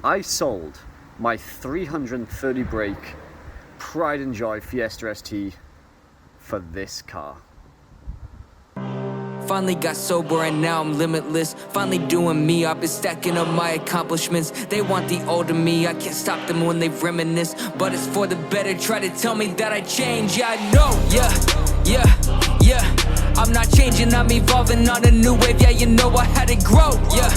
I sold my 330 brake Pride and Joy Fiesta ST for this car. Finally got sober and now I'm limitless. Finally doing me, I've been stacking up my accomplishments. They want the older me, I can't stop them when they reminisce. But it's for the better, try to tell me that I change. Yeah, I know, yeah. I'm not changing, I'm evolving on a new wave. Yeah, you know I had to grow, yeah.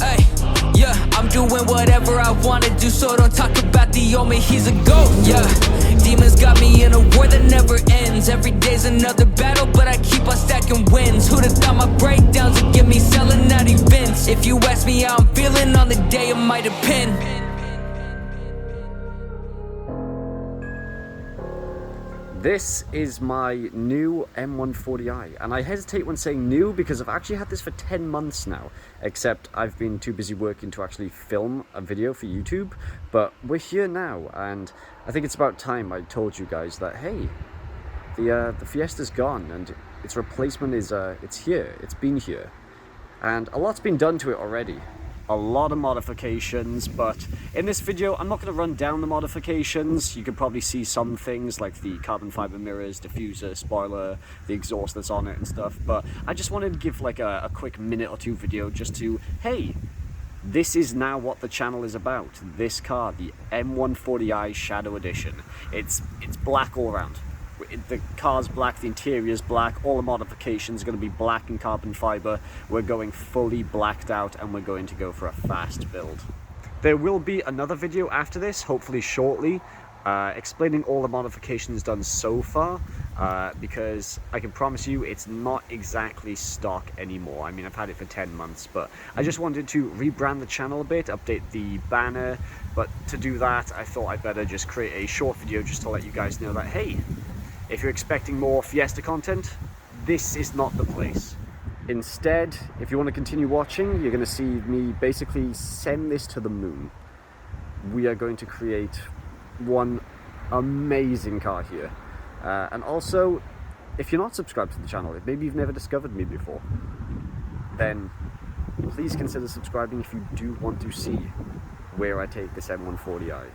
Ay, yeah, I'm doing whatever I wanna do, so don't talk about the old me, he's a goat, yeah. Demons got me in a war that never ends. Every day's another battle, but I keep on stacking wins. Who'da thought my breakdowns would get me selling out events? If you ask me how I'm feeling on the day, it might depend. This is my new M140i, and I hesitate when saying new because I've actually had this for 10 months now, except I've been too busy working to actually film a video for YouTube. But we're here now, and I think it's about time I told you guys that, hey, the Fiesta's gone, and its replacement is, it's here, it's been here. And a lot's been done to it already. A lot of modifications, but in this video I'm not going to run down the modifications. You can probably see some things like the carbon fiber mirrors, diffuser, spoiler, the exhaust that's on it and stuff, but I just wanted to give like a quick minute or two video just to, hey, this is now what the channel is about. This car, the M140i Shadow Edition. It's black all around. The car's black, the interior's black, all the modifications are going to be black and carbon fiber. We're going fully blacked out, and we're going to go for a fast build. There will be another video after this, hopefully shortly, explaining all the modifications done so far, because I can promise you it's not exactly stock anymore. I mean, I've had it for 10 months, but I just wanted to rebrand the channel a bit, update the banner, but to do that I thought I'd better just create a short video just to let you guys know that, hey, if you're expecting more Fiesta content, this is not the place. Instead, if you want to continue watching, you're going to see me basically send this to the moon. We are going to create one amazing car here. And also, if you're not subscribed to the channel, if maybe you've never discovered me before, then please consider subscribing if you do want to see where I take this M140i.